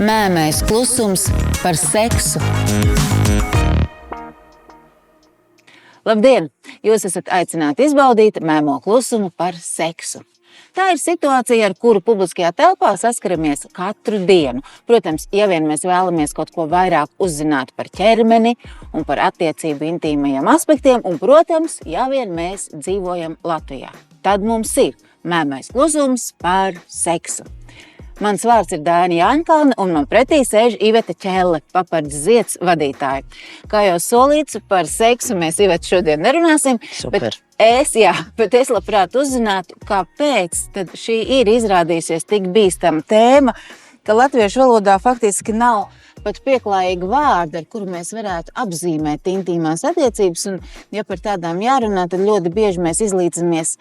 Mēmais klusums par seksu. Labdien! Jūs esat aicināti izbaudīt mēmo klusumu par seksu. Tā ir situācija, ar kuru publiskajā telpā saskaramies katru dienu. Protams, ja vien mēs vēlamies kaut ko vairāk uzzināt par ķermeni un par attiecību intīmajiem aspektiem, un, protams, ja vien mēs dzīvojam Latvijā, tad mums ir mēmais klusums par seksu. Mans vārds ir Dāņa Jāņkalne, un man pretī sēž Iveta Ķelle, Papardzes Zieds vadītāja. Kā jau solīts, par seksu mēs Iveta šodien nerunāsim, Super. bet es labprāt uzzinātu, kāpēc tad šī ir izrādījusies tik bīstama tēma, ka latviešu valodā faktiski nav pat pieklājīga vārda, ar kuru mēs varētu apzīmēt intīmās attiecības, un ja par tādām jārunā, tad ļoti bieži mēs izlīdzamies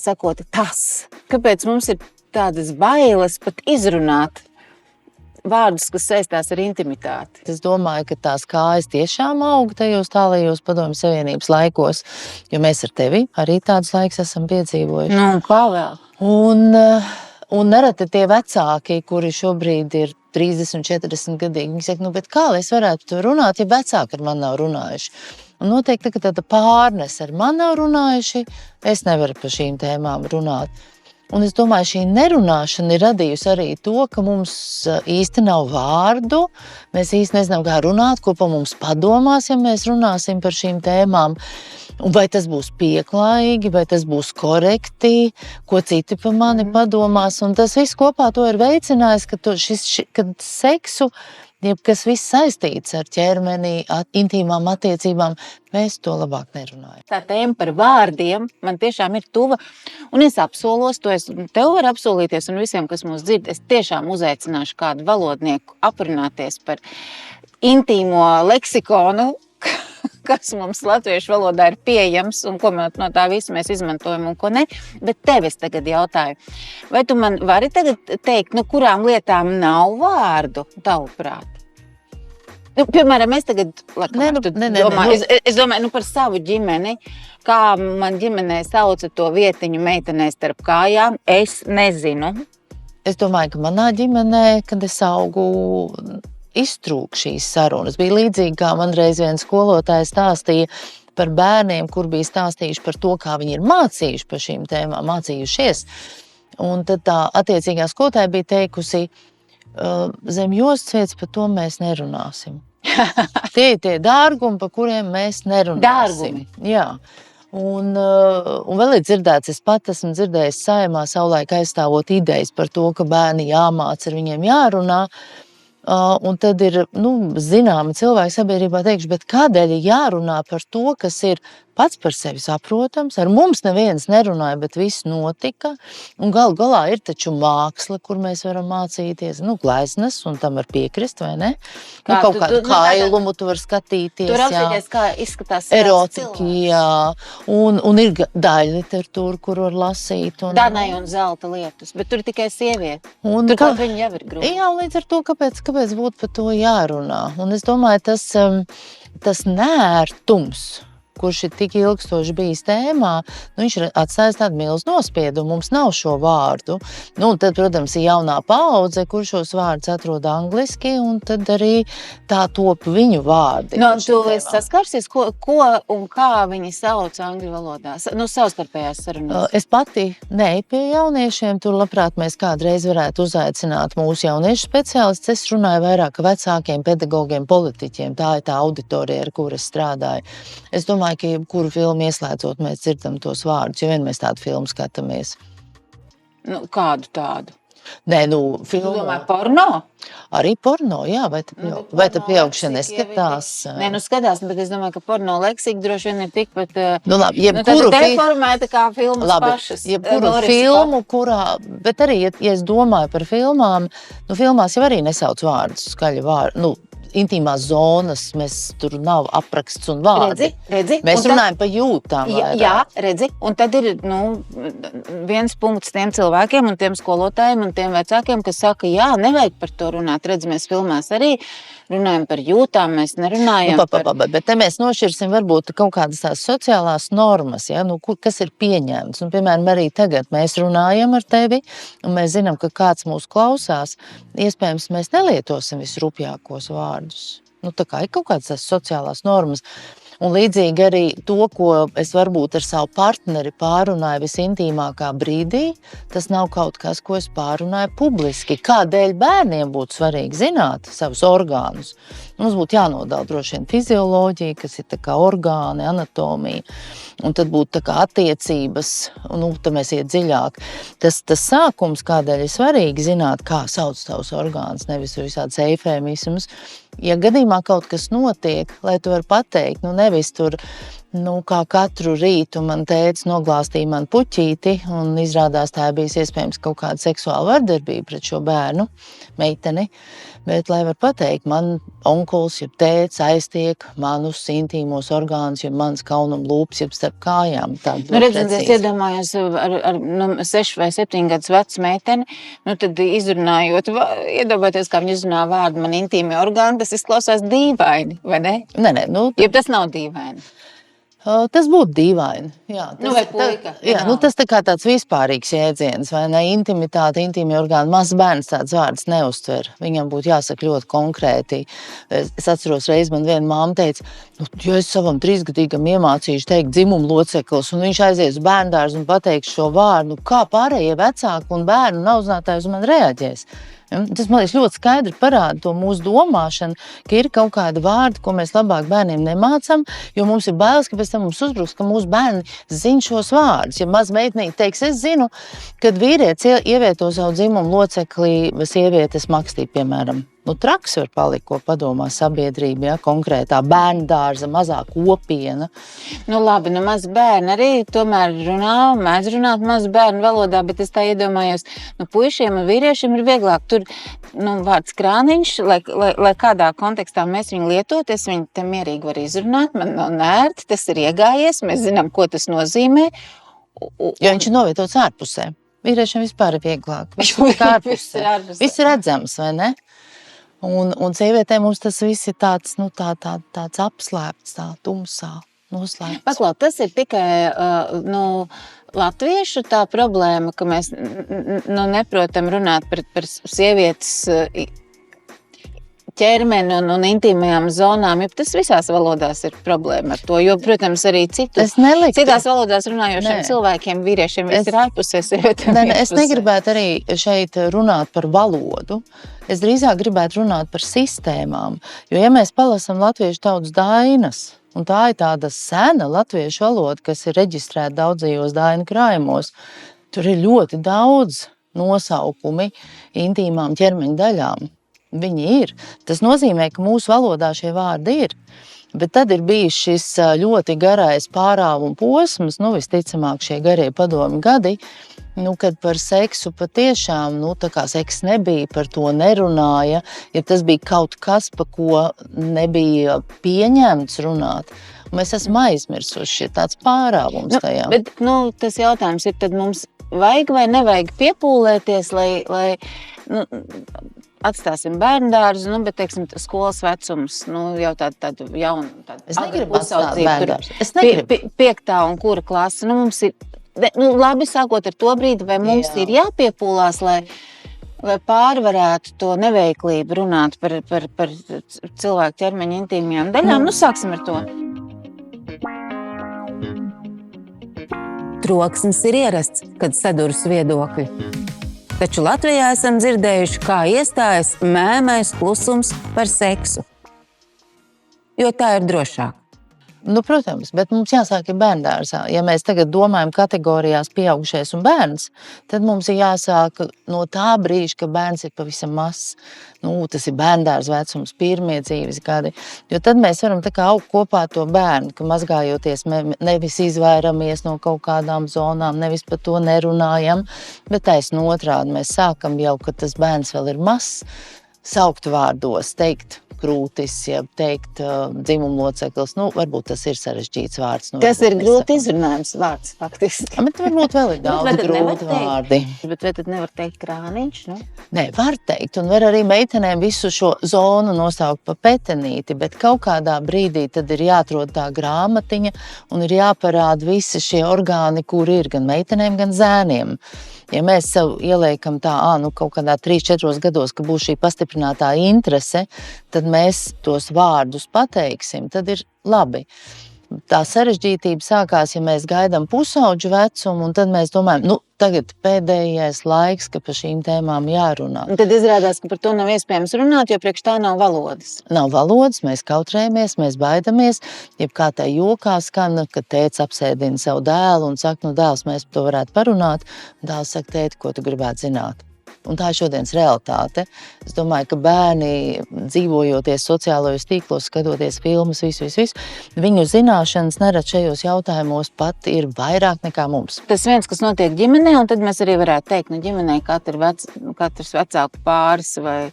sakot tas. Kāpēc mums ir tādas bailes pat izrunāt vārdus, kas saistās ar intimitāti? Es domāju, ka tās kājas tiešām aug tajos tālajos Padomju Savienības laikos, jo mēs ar tevi arī tādus laikus esam piedzīvojuši. Nu, kā vēl? Un nereti tie vecāki, kuri šobrīd ir 30, 40 gadīgi, viņi saka, bet kā lai es varētu to runāt, ja vecāki ar mani nav runājuši? Un noteikti, ka tāda pārnes ar mani nav runājuši, es nevaru par šīm tēmām runāt. Un es domāju, šī nerunāšana ir radījusi arī to, ka mums īsti nav vārdu, mēs īsti nezinām, kā runāt, ko pa mums padomās, ja mēs runāsim par šīm tēmām. Un vai tas būs pieklājīgi, vai tas būs korekti, ko citi pa mani padomās. Un tas viss kopā to ir veicinājis, ka seksu, kas viss saistīts ar ķermeni, intīmām attiecībām, mēs to labāk nerunājam. Tā tēma par vārdiem man tiešām ir tuva, un es apsolos, to es tev varu apsolīties, un visiem, kas mūs dzird, es tiešām uzaicināšu kādu valodnieku aprunāties par intīmo leksikonu, kas mums latviešu valodā ir pieejams, un ko no tā visa mēs izmantojam un ko ne. Bet tev es tagad jautāju, vai tu man vari tagad teikt, kurām lietām nav vārdu, tavuprāt? Piemēram, es tagad es domāju par savu ģimeni, kā man ģimenē sauca to vietiņu meitenei starp kājām, es nezinu. Es domāju, ka manā ģimenē, kad es augu, iztrūk šīs sarunas. Bija līdzīgi, kā man reiz viens skolotājs stāstīja par bērniem, kur bija stāstījuši par to, kā viņi ir mācījuši par šīm tēmām, mācījušies. Un tad tā attiecīgā skolotāja bija teikusi, zem jostas vietas par to mēs nerunāsim. Tie ir tie dārgumi, par kuriem mēs nerunāsim. Dārgumi? Jā. Un vēl ir dzirdēts, es pat esmu dzirdējis Saeimā savulaik aizstāvot idejas par to, ka bērni jāmāca, ar viņiem jārunā. Un tad ir, zināmi cilvēki sabiedrībā teikšu, bet kādēļ ir jārunā par to, kas ir pats par sevi saprotams, ar mums neviens nerunāja, bet viss notika, un galu galā ir taču māksla, kur mēs varam mācīties, gleznas, un tam var piekrist, vai ne? Kaut kādu kailumu tu var skatīties, tu raudzīties, kā izskatās erotiki, jā, un ir daļa literatūra, kur var lasīt. Danai un zelta lietus, bet tur ir tikai sieviete. Tur viņi jau ir grūti. Jā, līdz ar to, kāpēc būtu par to jārunā? Un es domāju, tas nērtums, kurš ir tik ilgstoši bijis tēmā, viņš ir atstājis tādu milzu nospiedumu, mums nav šo vārdu. Un tad, protams, ir jaunā paudze, kur šos vārdus atrod angliski, un tad arī tā top viņu vārdi. Tu esi saskarsies, ko un kā viņi sauc angļu valodā, savstarpējās sarunās? Es pati neju pie jauniešiem, tur labprāt mēs kādreiz varētu uzaicināt mūsu jauniešu speciālistus. Es runāju vairāk vecākiem, pedagogiem, politiķiem, tā ir tā auditorija, ar kuru es strādāju. Es domāju, ka jebkuru filmu ieslēdzot, mēs dzirdam tos vārdus, jo vien mēs tādu filmu skatāmies. Kādu tādu? Nē, filmu. Tu domāji porno? Arī porno, jā, vai te pieaugšana neskatās? Nē, skatās, bet es domāju, ka porno leksika droši vien ir tikpat deformēta kā filmas pašas. Jebkuru filmu, kurā, bet arī, ja es domāju par filmām, filmās jau arī nesauc vārdus, skaļi vārdu, intīmās zonas, mēs tur nav apraksts un vārdi. Redzi? Mēs runājam par jūtām. Jā, redzi. Un tad ir viens punkts tiem cilvēkiem un tiem skolotājiem un tiem vecākiem, kas saka, jā, nevajag par to runāt. Redzi, mēs filmās arī runājam par jūtām, mēs nerunājam Bet te mēs nošķirsim varbūt kaut kādas tās sociālās normas, ja? Kas ir pieņemts. Piemēram, arī tagad mēs runājam ar tevi, un mēs zinām, ka kāds mūs klausās. Iespējams, mēs nelietosim visrupjākos vārdus. Tā kā ir kaut kādas tās sociālās normas. Un līdzīgi arī to, ko es varbūt ar savu partneri pārunāju visintīmākā brīdī, tas nav kaut kas, ko es pārunāju publiski. Kādēļ bērniem būtu svarīgi zināt savus orgānus? Mums būtu jānodala droši vien fizioloģija, kas ir tā kā orgāni, anatomija, un tad būtu tā kā attiecības, un tad mēs iet dziļāk. Tas sākums, kādēļ ir svarīgi zināt, kā sauc tavus orgānus, nevis visāds eifēmisms. Ja gadījumā kaut kas notiek, lai tu vari pateikt, nevis tur, kā katru rītu man tētis noglāstīja man puķīti, un izrādās tā bijis iespējams kaut kāda seksuāla vardarbība pret šo bērnu, meiteni, bet lai var pateikt, man onkuls, jeb tētis aiztiek manus intīmos orgānus, jeb mans kaunum lūps, jeb starp kājām. Redziet, es iedomājos ar 6 vai 7 gadus vecu meiteni, tad izrunājot, iedomājoties, kā viņi izrunā vārdu man intīmi orgāni, tas izklausās dīvaini, vai ne? Nē. Jeb tas nav dīvaini. Tas būtu dīvaini. Jā, vai puika. Tas tā kā tāds vispārīgs jēdziens, vai ne? Intimitāte, intīmi orgāni. Mazs bērns tāds vārds neuztver. Viņam būtu jāsaka ļoti konkrēti. Es atceros reiz, man viena māma teica, ja es savam 3-gadīgam iemācīšu teikt dzimumu loceklis, un viņš aizies uz bērndārzu un pateiks šo vārdu, kā pārējie vecāki un bērnu un audzinātāji uz mani reaģēs. Tas, man liekas, ļoti skaidri parāda to mūsu domāšanu, ka ir kaut kāda vārda, ko mēs labāk bērniem nemācam, jo mums ir bailes, ka pēc tam mums uzbruks, ka mūsu bērni zina šos vārdus. Ja maz meitnīte teiks, es zinu, kad vīrietis ievieto savu dzimumu loceklī, vai sievietes makstī, piemēram. Traks var palikt, ko padomā sabiedrība, ja, konkrētā bērndārza, mazā kopiena. Labi, maz bērni arī tomēr mēdz runāt maz bērnu valodā, bet es tā iedomājos, puišiem un vīriešiem ir vieglāk. Tur vārds krāniņš, lai kādā kontekstā mēs viņu lietoties, viņi te mierīgi var izrunāt, man nav nērti, tas ir iegājies, mēs zinām, ko tas nozīmē. Jo viņš ir novietots ārpusē. Vīriešiem vispār ir vieglāk. Viss ir redzams, vai ne? Un sievietēm mums tas viss ir tāds, tāds apslēpts, tā tumsā, noslēpts. Paklau, tas ir tikai latviešu tā problēma, ka mēs neprotam runāt par sievietes ķermeni un intīmajām zonām, jo tas visās valodās ir problēma ar to, jo, protams, arī citās valodās runājošiem cilvēkiem, vīriešiem viss ir ārpusē, sievietēm ārpusē. Es negribētu arī šeit runāt par valodu, es drīzāk gribētu runāt par sistēmām, jo, ja mēs palasam latviešu tautas dainas, un tā ir tāda sena latviešu valoda, kas ir reģistrēta daudzajos dainu krājumos, tur ir ļoti daudz nosaukumi intīmām ķermeņa daļām. Viņi ir. Tas nozīmē, ka mūsu valodā šie vārdi ir. Bet tad ir bijis šis ļoti garais pārāvuma posms, visticamāk šie garie padomi gadi, kad par seksu patiešām, tā kā seks nebija, par to nerunāja, ja tas bija kaut kas, pa ko nebija pieņemts runāt. Mēs esam aizmirsuši tāds pārāvums tajā. Bet tas jautājums ir, tad mums vajag vai nevajag piepūlēties, lai atstāsim bērndārzu, bet, teiksim, skolas vecums, jau tādu jaunu. Es negribu atstāt bērndārzu. Es negribu. 5. un kura klase, mums ir, labi sākot ar to brīdi, vai mums ir jāpiepūlās, lai pārvarētu to neveiklību runāt par cilvēku ķermeņa intīmajām daļām. Sāksim ar to. Troksnis ir ierasts, kad saduras viedokļi. Taču Latvijā esam dzirdējuši, kā iestājas mēmais klusums par seksu. Jo tā ir drošāk. Protams, bet mums jāsāk ir bērndārzā. Ja mēs tagad domājam kategorijās pieaugušais un bērns, tad mums ir jāsāk no tā brīža, ka bērns ir pavisam mazs. Tas ir bērndārza vecums, pirmie dzīves gadi. Jo tad mēs varam tā kā augt kopā to bērnu, ka mazgājoties nevis izvairamies no kaut kādām zonām, nevis par to nerunājam, bet taisn otrādi mēs sākam jau, kad tas bērns vēl ir mazs, saukt vārdos, teikt krūtis, ja teikt dzimumloceklis, varbūt tas ir sarežģīts vārds. Tas ir grūti izrunājums vārds, faktiski. Bet varbūt vēl ir daudz grūti vārdi. Bet vai tad nevar teikt krāniņš, nu? Nē, var teikt, un var arī meitenēm visu šo zonu nosaukt pa petenīti, bet kaut kādā brīdī tad ir jāatrod tā grāmatiņa un ir jāparāda visi šie orgāni, kur ir gan meitenēm, gan zēniem. Ja mēs sev ieliekam tā, kaut kādā 3-4 gados, ka būs šī pastiprinātā interese, tad mēs tos vārdus pateiksim, tad ir labi. Tā sarežģītība sākās, ja mēs gaidām pusauģu vecumu, un tad mēs domājam, tagad pēdējais laiks, ka par šīm tēmām jārunā. Un tad izrādās, ka par to nav iespējams runāt, jo priekš tā nav valodas. Nav valodas, mēs kautrējamies, mēs baidamies, jeb kā tā jokā skan, kad tēts apsēdina savu dēlu un saka, dēls, mēs par to varētu parunāt, un dēls saka, tēti, ko tu gribētu zināt? Un tā ir šodienas realitāte. Es domāju, ka bērni, dzīvojoties sociālajos tīklos, skatoties filmas, visu, viņu zināšanas nerad šajos jautājumos pat ir vairāk nekā mums. Tas viens, kas notiek ģimenē, un tad mēs arī varētu teikt, ģimenē katrs vecāku pāris vai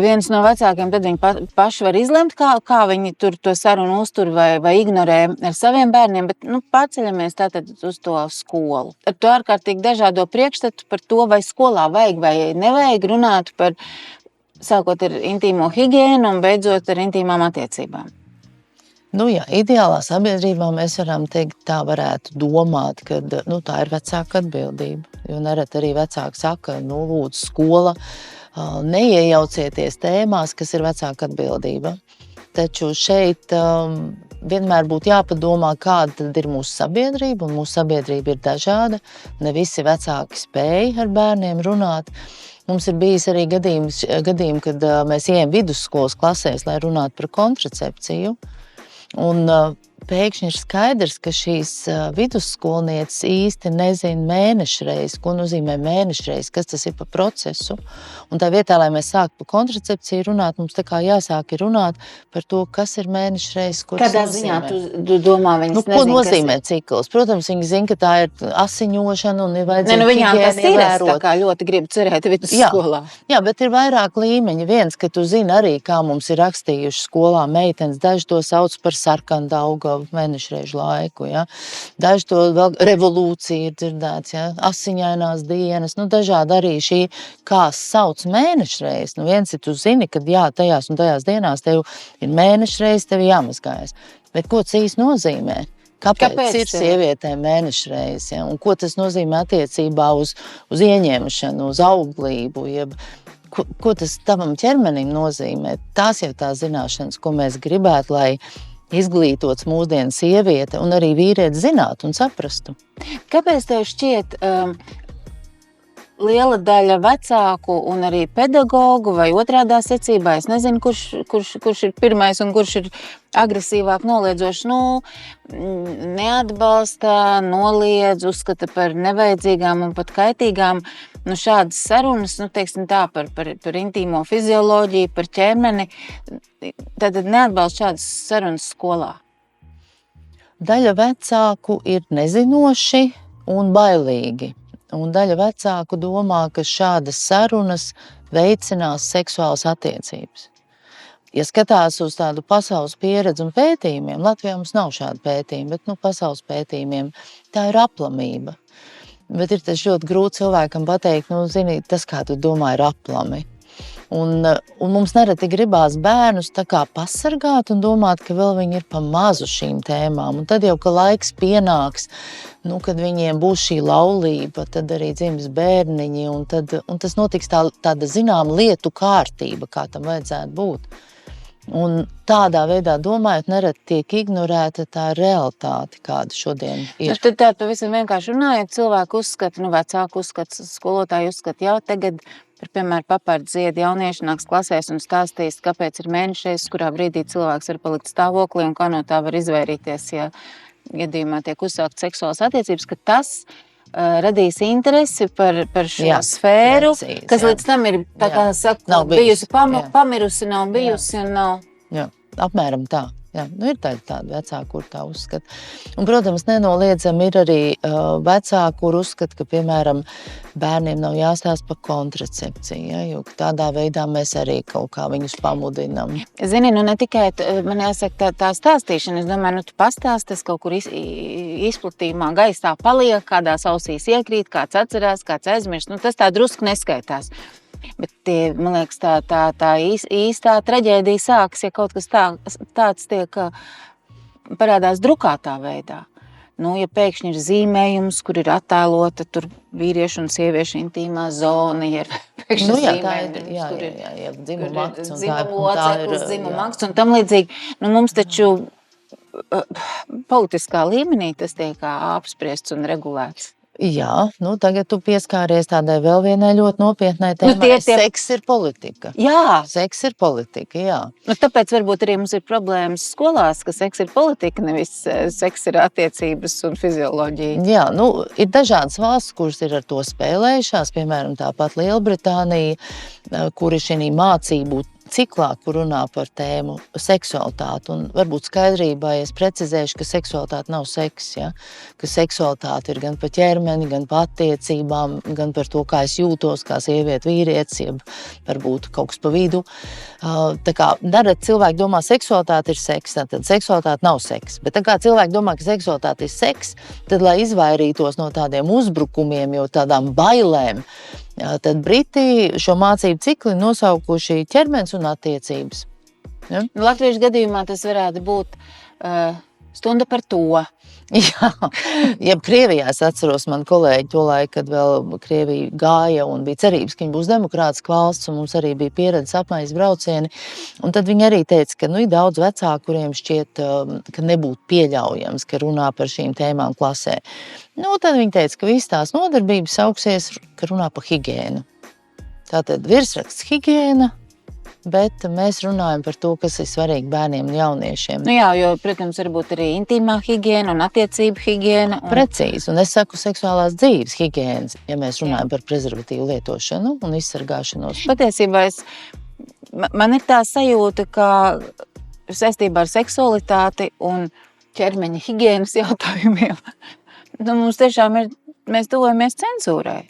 viens no vecākiem, tad viņi paši var izlemt, kā viņi tur to sarunu uztur vai ignorē ar saviem bērniem, bet pārceļamies tātad uz to skolu. Ar to ārkārtīgi dažādo priekšstatu par to, vai skolā vajag vai nevajag runāt par, sākot ar intīmo higiēnu un beidzot ar intīmām attiecībām. Jā, ideālā sabiedrībā mēs varam teikt, tā varētu domāt, ka tā ir vecāka atbildība. Jo nereti arī vecāki saka, lūdzu, skola, neiejaucieties tēmās, kas ir vecāka atbildība. Taču šeit vienmēr būtu jāpadomā, kāda tad ir mūsu sabiedrība, un mūsu sabiedrība ir dažāda. Ne visi vecāki spēj ar bērniem runāt. Mums ir bijis arī gadījumi, kad mēs ejam vidusskolas klasēs, lai runātu par kontracepciju. Un pēkšņi ir skaidrs, ka šīs vidusskolnieces īsti nezina mēnešreiz, ko nozīmē mēnešreiz, kas tas ir pa procesu. Un tā vietā, lai mēs sāktu par kontracepciju runāt, mums tā kā jāsāk runāt par to, kas ir mēnešreiz, ko tas nozīmē. Kādā ziņā tu domā, viņas nezina, ko nozīmē cikls? Protams, viņi zina, ka tā ir asiņošana un ir vajadzīga viņām tas ir, es tā kā ļoti gribu cerēt vidusskolā. Jā, bet ir vairāk līmeņi. Viens, ka tu zini arī, kā mums ir rakstījuši skolā meitenes, daži to sauc par sarkandaugavu mēnešreižu laiku, ja. Daži to vēl revolūcija ir dzirdēts, ja. Asiņainās dienas, dažādi arī šī, kā sauc mēnešreiz. Viens ir, tu zini, kad tajās un tajās dienās tev ir mēnešreiz, tev jāmazgājas. Bet ko tas īsti nozīmē? Kāpēc ir sievietēm mēnešreiz, ja? Un ko tas nozīmē attiecībā uz ieņemšanu, uz auglību, jeb ko tas tavam ķermenim nozīmē? Tās jau tās zināšanas, ko mēs gribētu, lai izglītots mūsdienu sieviete un arī vīrietis zinātu un saprastu. Kāpēc tev šķiet liela daļa vecāku un arī pedagogu vai otrādā secībā, es nezinu, kurš ir pirmais un kurš ir agresīvāk noliedzošs, neatbalsta, noliedz, uzskata par nevajadzīgām un pat kaitīgām, šādas sarunas, teiksim tā, par intīmo fizioloģiju, par ķermeni, tad neatbalsta šādas sarunas skolā. Daļa vecāku ir nezinoši un bailīgi. Un daļa vecāku domā, ka šādas sarunas veicinās seksuālas attiecības. Ja skatās uz tādu pasaules pieredzi un pētījumiem, Latvijā mums nav šāda pētījuma, bet pasaules pētījumiem tā ir aplamība. Bet ir tas ļoti grūti cilvēkam pateikt, zini, tas, kā tu domā, ir aplami. Un mums nereti gribās bērnus tā kā pasargāt un domāt, ka vēl viņi ir pa mazu šīm tēmām. Un tad jau, ka laiks pienāks, kad viņiem būs šī laulība, tad arī dzims bērniņi, un tas notiks tāda zināma lietu kārtība, kā tam vajadzētu būt. Un tādā veidā domājot, nereti tiek ignorēta tā realitāte, kāda šodien ir. Tad tā pavisam vienkārši runājot, cilvēku uzskata, vecāku uzskata, skolotāju uzskata, jau tagad, piemēram, papārdu ziedu jaunieši nāks klasēs un stāstīs, kāpēc ir mēnešreiz, kurā brīdī cilvēks var palikt stāvoklī un kā no tā var izvairīties, ja gadījumā tiek uzsākt seksuālas attiecības, ka tas radīs interesi par šo sfēru, kas līdz tam ir, tā kā saku, bijusi pamirusi, nav bijusi un nav. Jā, apmēram tā. Jā, nu ir tādi vecāki, kur tā uzskata. Un, protams, nenoliedzami ir arī vecāki, kur uzskata, ka, piemēram, bērniem nav jāstāsta par kontracepciju, ja, jo tādā veidā mēs arī kaut kā viņus pamudinām. Zini, nu ne tikai, man jāsaka, tā stāstīšana, es domāju, nu tu pastāsti, tas kaut kur izplatījumā gaisā paliek, kādās ausīs iekrīt, kāds atcerās, kāds aizmirst, nu tas tā drusku neskaitās. Bet tie, man liekas, tā īstā traģēdija sākas, ja kaut kas tāds tiek parādās drukātā veidā. Nu, ja pēkšņi ir zīmējums, kur ir attēlota tur vīriešu un sieviešu intīmā zona, ja ir pēkšņi zīmējums, kur ir dzimuma akts un tam līdzīgi. Nu, mums taču politiskā līmenī tas tiek apspriests un regulēts. Jā, nu tagad tu pieskāries tādai vēl vienai ļoti nopietnai tēmai. Seks ir politika. Jā. Seks ir politika, jā. Nu, tāpēc varbūt arī mums ir problēmas skolās, ka seks ir politika, nevis seks ir attiecības un fizioloģija. Jā, nu ir dažādas valsts, kuras ir ar to spēlējušās, piemēram, tāpat Lielbritānija, kur ir šī mācību ciklā, kur runā par tēmu seksualitāti. Un varbūt skaidrībā es precizēšu, ka seksualitāte nav seks, ja? Ka seksualitāte ir gan par ķermeni, gan par attiecībām, gan par to, kā es jūtos, kā sieviete vīrietis, jeb varbūt kaut kas pa vidu. Tā kā darot cilvēki domā, seksualitāte ir seks, tad seksualitāte nav seks. Bet tā kā cilvēki domā, ka seksualitāte ir seks, tad, lai izvairītos no tādiem uzbrukumiem, jo tādām bailēm, tad Briti šo mācību cikli nosaukuši ķermenis un attiecības. Ja? Latviešu gadījumā tas varētu būt stunda par to. Jā, jeb Krievijā es atceros mani kolēģi to laiku, kad vēl Krievija gāja un bija cerības, ka viņa būs demokrātiska valsts, un mums arī bija pieredzes apmaiņas braucieni. Un tad viņi arī teica, ka ir daudz vecāku, kuriem šķiet, ka nebūtu pieļaujams, ka runā par šīm tēmām klasē. Nu, tad viņi teica, ka visas tās nodarbības sauksies, ka runā par higiēnu. Tātad virsraksts higiēna, bet mēs runājam par to, kas ir svarīgi bērniem un jauniešiem. Nu jā, jo, protams, varbūt arī intīmā higiēna un attiecību higiēna. Precīzi, un es saku seksuālās dzīves higiēnas, ja mēs runājam par prezervatīvu lietošanu un izsargāšanos. Patiesībā man ir tā sajūta, ka saistībā ar seksualitāti un ķermeņa higiēnas jautājumiem, nu, mums tiešām mēs tuvojamies cenzūrai.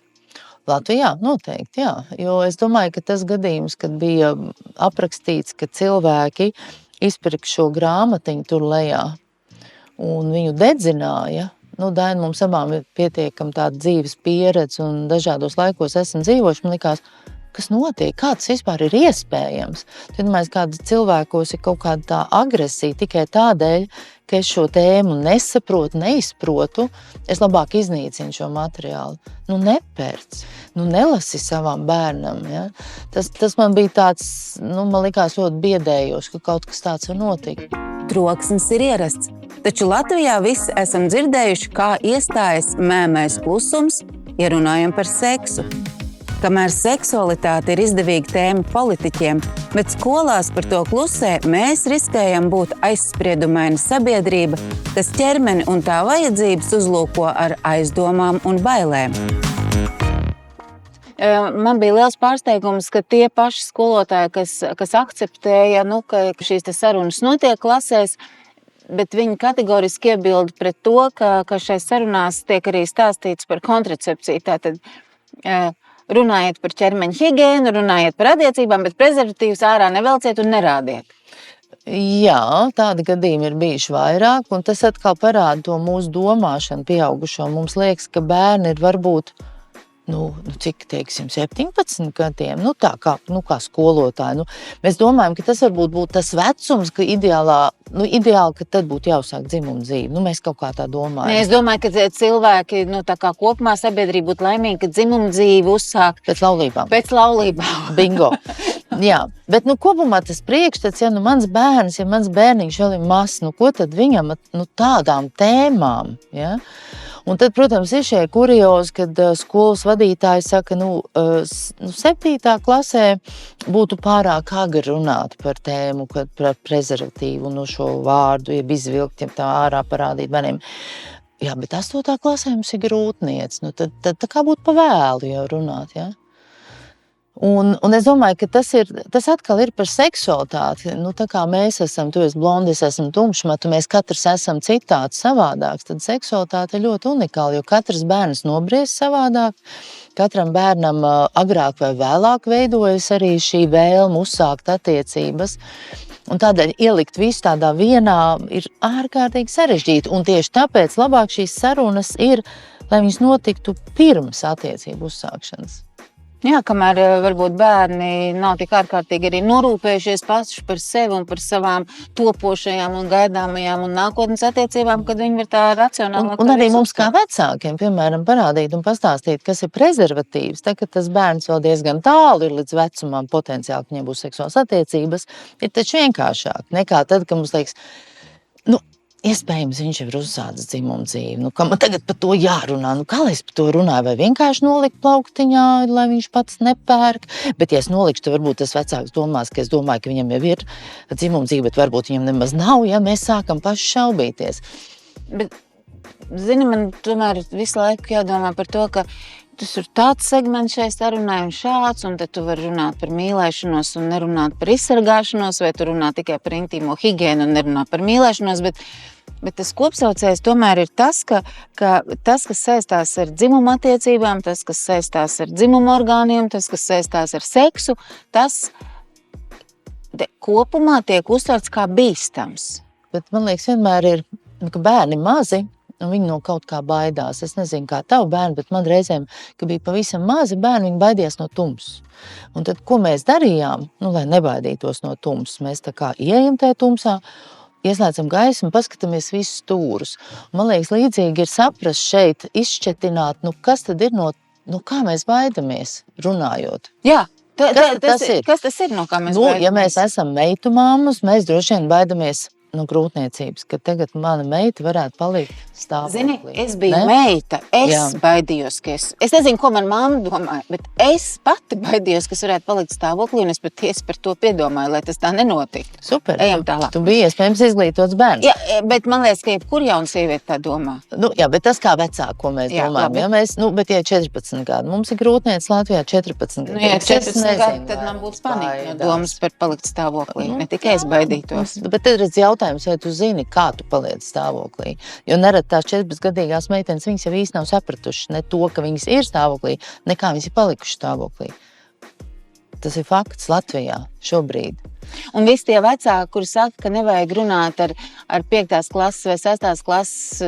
Latvijā noteikti, jā, jo es domāju, ka tas gadījums, kad bija aprakstīts, ka cilvēki izpirka šo grāmatiņu tur lejā un viņu dedzināja, nu, Daina, mums abām ir pietiekami tāda dzīves pieredze un dažādos laikos esam dzīvojuši, man likās, kas notiek, kā tas vispār ir iespējams. Tad, domāju, kāda cilvēkos ir kaut kāda tā agresija tikai tādēļ, ka es šo tēmu nesaprotu, neizprotu, es labāk iznīcinu šo materiālu. Nu, nepērc, nu, nelasi savam bērnam, ja? Tas man bija tāds, nu, man likās ļoti biedējoši, ka kaut kas tāds var notikt. Troksnis ir ierasts, taču Latvijā visi esam dzirdējuši, kā iestājas mēmais klusums, ja runājam par seksu. Kamēr seksualitāte ir izdevīga tēma politiķiem, bet skolās par to klusē, mēs riskējam būt aizspriedumaina sabiedrība, kas ķermeni un tā vajadzības uzlūko ar aizdomām un bailēm. Man bija liels pārsteigums, ka tie paši skolotāji, kas akceptēja, nu, ka šīs sarunas notiek klasēs, bet viņi kategoriski iebilda pret to, ka šais sarunās tiek arī stāstīts par kontracepciju. Tātad, runājiet par ķermeņa higiēnu, runājiet par attiecībām, bet prezervatīvus ārā nevelciet un nerādiet. Jā, tādi gadījumi ir bijuši vairāk, un tas atkal parāda to mūsu domāšanu pieaugušo. Mums liekas, ka bērni ir varbūt, cik, teiksim, 17 gadiem, tā kā skolotāji. Mēs domājam, ka tas varbūt būtu tas vecums, ka ideāli, ka tad būtu jāuzsāk dzimuma dzīve. Mēs kaut kā tā domājam. Es domāju, ka cilvēki, tā kā kopumā sabiedrība būtu laimīgi, ka dzimuma dzīve uzsāk pēc laulībām. Pēc laulībām. Bingo. Jā, bet kopumā tas priekšstats, ja mans bērns, ja mans bērniņš vēl ir mazs, ko tad viņam tādām tēmām, ja? Un tad, protams, ir šie kuriozi, kad skolas vadītāji saka, 7. klasē būtu pārāk agri runāt par tēmu, par prezervatīvu, šo vārdu, jeb izvilkt, jeb tā ārā parādīt bērniem. Jā, bet 8. klasē mums ir grūtniec, tad tā kā būtu pa vēlu jau runāt, ja? Un es domāju, ka tas atkal ir par seksualitāti. Nu, tā kā mēs esam, tu esi blondi, es esmu tumšmatu, mēs katrs esam citāds, savādāks, tad seksualitāte ir ļoti unikāla, jo katrs bērns nobriest savādāk. Katram bērnam agrāk vai vēlāk veidojas arī šī vēlme uzsākt attiecības. Un tādēļ ielikt visu tādā vienā ir ārkārtīgi sarežģīti. Un tieši tāpēc labāk šīs sarunas ir, lai viņas notiktu pirms attiecību uzsākšanas. Jā, kamēr varbūt bērni nav tik ārkārtīgi arī norūpējušies paši par sevi un par savām topošajām un gaidāmajām un nākotnes attiecībām, kad viņi var tā racionālāk. Un arī mums kā vecākiem, piemēram, parādīt un pastāstīt, kas ir prezervatīvs, tā, ka tas bērns vēl diezgan tālu ir līdz vecumam potenciāli, ka viņam būs seksuāls attiecības, ir taču vienkāršāk nekā tad, kad mums teiks, iespējams, viņš jau ir uzsācis dzimumu dzīvi. Kā man tagad par to jārunā? Kā lai es par to runāju? Vai vienkārši nolikt plauktiņā, lai viņš pats nepērk? Bet, ja es nolikšu, tad varbūt tas vecāks domās, ka es domāju, ka viņam jau ir dzimumu dzīve, bet varbūt viņam nemaz nav, ja mēs sākam paši šaubīties. Bet, zini, man tomēr visu laiku jādomā par to, ka tas ir tāds segments šai sarunai un šāds, un tad tu vari runāt par mīlēšanos un nerunāt par izsargāšanos, vai tu runā tikai par intīmo higienu un nerunā par mīlēšanos, bet tas kopsaucējs tomēr ir tas, ka tas, kas saistās ar dzimumu attiecībām, tas, kas saistās ar dzimumu orgāniem, tas, kas saistās ar seksu, tas kopumā tiek uztverts kā bīstams. Bet man liekas, vienmēr ir, ka bērni mazi, un viņi no kaut kā baidās. Es nezinu, kā tavu bērni, bet man reizēm, ka bija pavisam mazi bērni, viņi baidījās no tumsas. Un tad, ko mēs darījām, lai nebaidītos no tumsas, mēs tā kā ieejam tajā tumsā, ieslēdzam gaismu, paskatāmies visus stūrus. Man liekas, līdzīgi ir saprast šeit, izšķetināt, kas tad ir kā mēs baidamies runājot. Jā. Kas tas ir, no kā mēs baidamies? Ja mēs esam meitu māmas, mēs droši vien baidamies no grūtniecības, ka tagad mana meita varētu palikt stāvoklī. Zini, es biju meita, baidījos, ka es nezinu, ko man mamma domāja, bet es pati baidījos, ka es varētu palikt stāvoklī, un es patiesi par to piedomāju, lai tas tā nenotiktu. Super. Ejam tālāk. Tu biji iespējams izglītots bērns. Jā, bet man liekas, ka jebkur jauna sieviete tā domā. Jā, bet tas kā vecāk, ko mēs domājam. Ja mēs, bet ja 14 gadi, mums ir grūtniecības Latvijā 14 gadi. Ja 14 gadi, tad man būtu panika no domas par palikt stāvoklī. Ne tikai es baidītos. Bet tad redz jautājums, vai tu zini, kā tu paliec stāvoklī. Jo nerad tās 14-gadīgās meitenes, viņas jau īsti nav sapratušas ne to, ka viņas ir stāvoklī, ne kā viņas ir palikušas stāvoklī. Tas ir fakts Latvijā šobrīd. Un visi tie vecāki, kuri saka, ka nevajag runāt ar 5. klases vai 6. klases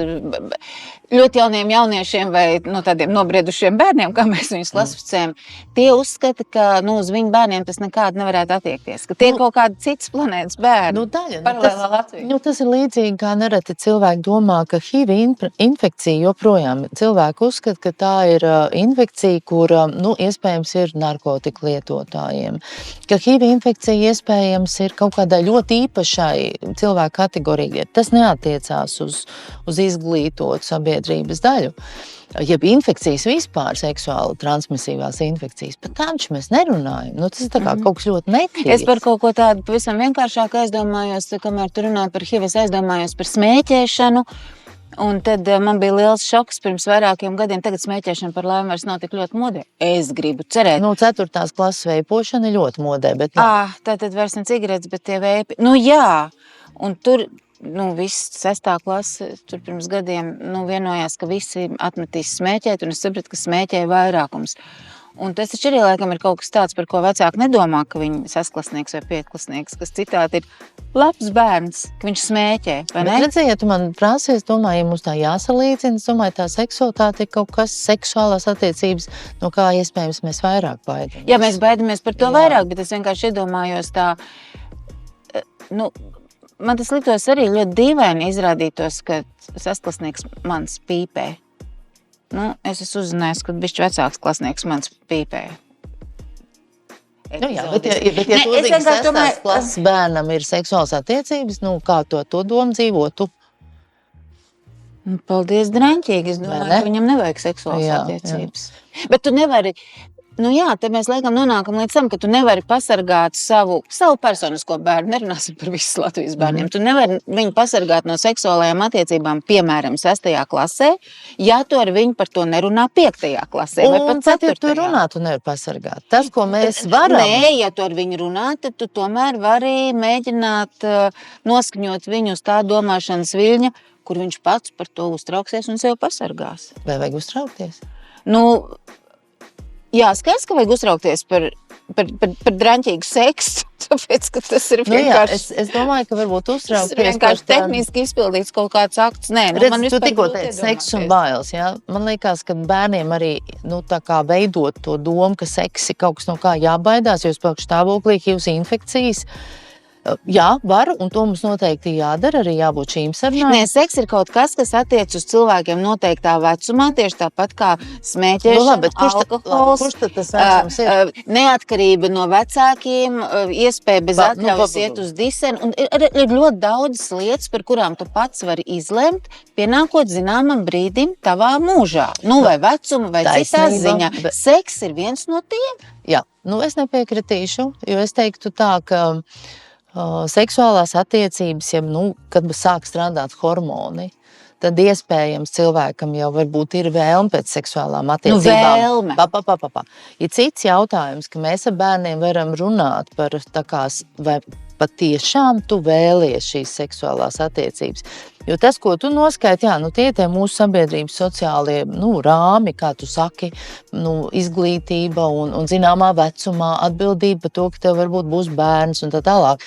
ļoti jauniem jauniešiem vai tādiem nobriedušiem bērniem, kā mēs viņus klasificējam, tie uzskata, ka uz viņu bērniem tas nekādi nevarētu attiekties, ka tie ir kaut kādi cits planētas bērni. Paralēlā Latvijā. Tas ir līdzīgi, kā nereti cilvēki domā, ka HIV infekcija joprojām. Cilvēki uzskata, ka tā ir infekcija, kur iespējams ir narkotiku lietotājiem. Ka HIV infekcija iespējams ir kaut kādai ļoti īpašai cilvēku kategorijai. Tas neatiecās uz izglītotu sabiedrības daļu. Jeb infekcijas vispār, seksuāli transmisīvās infekcijas, par tām mēs nerunājam. Tas ir tā kā kaut kas ļoti netīrs. Es par kaut ko tādu pavisam vienkāršāk aizdomājos, kamēr tu runāji par HIV, es aizdomājos par smēķēšanu. Un tad man bija liels šoks pirms vairākiem gadiem. Tagad smēķēšana par laimi vairs nav tik ļoti modē. Es gribu cerēt. 4. klases veipošana ir ļoti modē, bet tātad vairs ne cigaretes, bet tie veipi. Jā, un tur viss 6. klase tur pirms gadiem vienojās, ka visi atmetīs smēķēt, un es sapratu, ka smēķēja vairākums. Un tas taču arī laikam ir kaut kas tāds, par ko vecāki nedomā, ka viņi sastklasnieks vai pietklasnieks, kas citāti ir labs bērns, ka viņš smēķē, vai ne? Bet redzēji, ja tu man prasies, domāju, ja mums tā jāsalīdzina, es domāju, tā seksualitāte ir kaut kas seksuālās attiecības, no kā iespējams mēs vairāk baidamies. Jā, mēs baidamies par to vairāk, bet es vienkārši iedomājos tā, man tas liktos arī ļoti dīvaini izrādītos, ka sastklasnieks mans pīpē. Es esmu uzzinājis, ka bišķi vecāks klasnieks mans pīpē. Bet ja tu uzzini, ka 6. klases bērnam ir seksuāls attiecības, kā to domu dzīvotu? Paldies, draņķīgi. Es domāju, ka viņam nevajag seksuāls attiecības. Bet tu nevari Nu jā, te mēs laikam nonākam līdz tam, ka tu nevari pasargāt savu personisko bērnu, nerunāsim par visas Latvijas bērniem. Tu nevari viņu pasargāt no seksuālajām attiecībām, piemēram, 6. klasē, ja tu ar viņu par to nerunā 5. klasē vai pat 4. Ja tu runā, tu nevari pasargāt. Tas, ko mēs varam... Nē, ja tu ar viņu runā, tad tu tomēr vari mēģināt noskaņot viņu uz tā domāšanas viļņa, kur viņš pats par to uztrauksies un sev pasargās. Vai vajag uztraukties? Nu, jā, skaidrs, ka vajag uztraukties par draņķīgu seksu, tāpēc, ka tas ir vienkārši... Nu jā, es domāju, ka varbūt uztraukties... Tas ir vienkārši tehniski izpildīts kaut kāds akts. Nē, redz, tu tikko teici seks un bailes, jā? Man liekas, ka bērniem arī, tā kā veidot to domu, ka seks ir kaut kas, no kā jābaidās, jo spēkšu stāvoklī, HIV infekcijas. Jā, var, un to mums noteikti jādara, arī jābūt šīm sarunām. Nē, seks ir kaut kas, kas attiec uz cilvēkiem noteiktā vecumā, tieši tāpat kā smēķēšana, alkohols, kurš tad tas vecums ir? Neatkarība no vecākiem, iespēja bez atļaujas iet uz diseni, un ir ļoti daudzas lietas, par kurām tu pats vari izlemt, pienākot zināmam brīdim tavā mūžā, vai vecuma, vai citā ziņā. Seks ir viens no tiem. Jā, es nepiekritīšu, jo es teiktu tā, ka seksuālās attiecības, kad sāk strādāt hormoni, tad iespējams cilvēkam jau varbūt ir vēlme pēc seksuālām attiecībām. Vēlme. Ir cits jautājums, ka mēs ar bērniem varam runāt par vai patiešām tu vēlies šīs seksuālās attiecības. Jo tas, ko tu noskaiti, tie mūsu sabiedrības sociālie rāmi, kā tu saki, izglītība un zināmā vecumā atbildība par to, ka tev varbūt būs bērns un tā tālāk.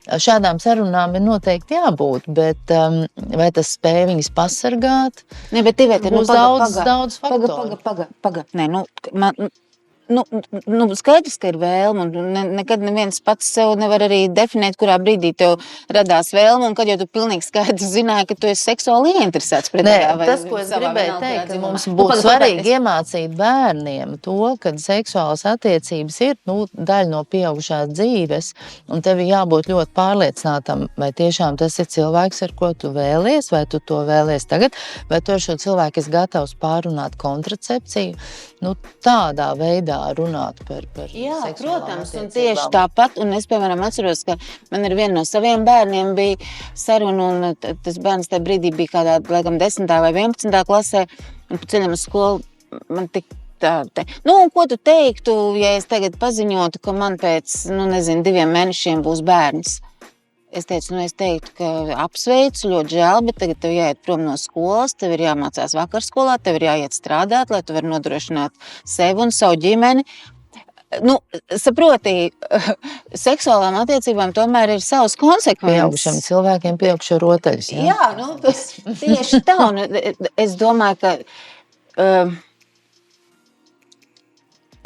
Šādām sarunām ir noteikti jābūt, bet vai tas spēj viņas pasargāt? Ne, bet Ivete, būs daudz faktoru. Paga. Nē, skaidrs, ka ir vēlme, un nekad neviens pats sev nevar arī definēt, kurā brīdī tev radās vēlme, un kad jau tu pilnīgi skaidrs zināji, ka tu esi seksuāli ieinteresēts pret tā. Tas, ko es gribēju teikt, ka mums būtu svarīgi iemācīt bērniem to, ka seksuālas attiecības ir daļa no pieaugušās dzīves, un tev jābūt ļoti pārliecinātam, vai tiešām tas ir cilvēks, ar ko tu vēlies, vai tu to vēlies tagad, vai tu ar šo cilvēku esi gatavs pārunāt kontracepciju, tādā veidā runāt par jā, seksuālām protams, un tieši tāpat, un es, piemēram, atceros, ka man ar vienu no saviem bērniem bija saruna, un tas bērns tajā brīdī bija kādā, laikam, 10. vai 11. klasē, un pa ceļam uz skolu man tik un ko tu teiktu, ja es tagad paziņotu, ka man pēc, 2 mēnešiem būs bērns? Es teiktu, ka apsveicu, ļoti žēl, bet tagad tev jāiet prom no skolas, tev ir jāmācās vakarskolā, tev ir jāiet strādāt, lai tu vari nodrošināt sevi un savu ģimeni. Saproti, seksuālām attiecībām tomēr ir savas konsekvences. Pieaugušiem cilvēkiem pieaugšo rotaļus. Jā, tieši tā. Un es domāju, ka...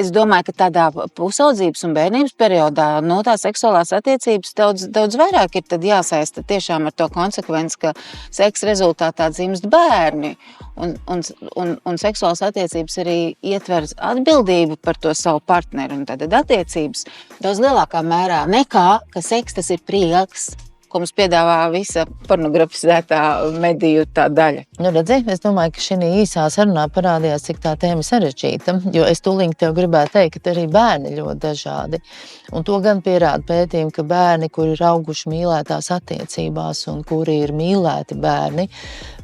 Es domāju, ka tādā pusaudzības un bērnības periodā tā seksuālās attiecības daudz vairāk ir tad jāsaista tiešām ar to konsekvenci, ka seksa rezultātā dzimst bērni. Un seksuālas attiecības arī ietver atbildību par to savu partneri un tad attiecības daudz lielākā mērā nekā, ka seks tas ir prieks, ko mums piedāvā visa pornografizētā mediju tā daļa. Redzi, es domāju, ka šī īsā sarunā parādījās, cik tā tēma sarežģīta, jo es tūlīt tev gribētu teikt, ka arī bērni ļoti dažādi. Un to gan pierāda pētījumi, ka bērni, kuri ir auguši mīlētās attiecībās un kuri ir mīlēti bērni,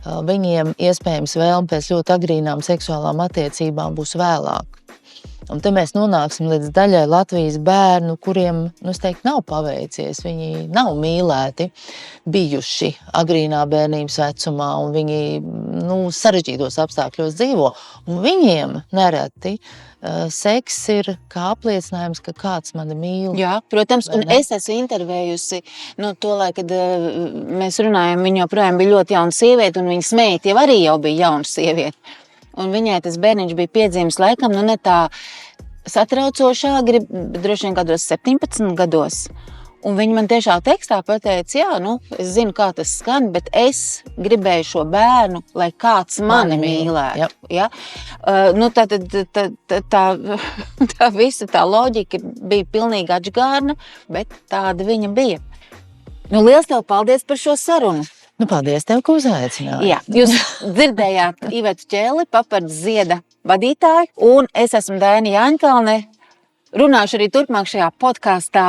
viņiem iespējams vēlme pēc ļoti agrīnām seksuālām attiecībām būs vēlāk. Un te mēs nonāksim līdz daļai Latvijas bērnu, kuriem, es teiktu, nav paveicies. Viņi nav mīlēti bijuši agrīnā bērnības vecumā, un viņi sarežģītos apstākļos dzīvo. Un viņiem nereti seks ir kā apliecinājums, ka kāds mani mīl. Jā, protams, un es esmu intervējusi tolaik, kad mēs runājam, viņa joprojām bija ļoti jauna sieviete, un viņas meita jau arī bija jauna sieviete. Un viņai tas bērniņš bija piedzīvis laikam, ne tā satraucošā, droši vien kādos 17 gados. Un viņa man tiešā tekstā pateica, jā, es zinu, kā tas skan, bet es gribēju šo bērnu, lai kāds mani mīlētu. Ja? Tā visa tā loģika bija pilnīgi atžgārna, bet tāda viņa bija. Liels tev paldies par šo sarunu! Paldies tev, ka uzaicināji. Jā, jūs dzirdējāt Ivetu Ķēli, Papards Zieda vadītāju, un es esmu Daina Jāņkalne, Runāšu arī turpmāk šajā podkāstā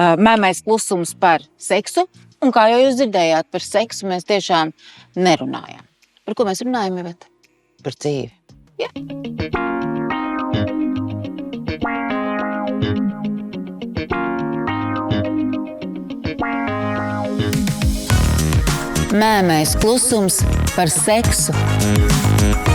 Mēmais klusums par seksu. Un kā jau jūs dzirdējāt, par seksu mēs tiešām nerunājām. Par ko mēs runājam, Iveta? Par dzīvi. Jā. Mēmais klusums par seksu.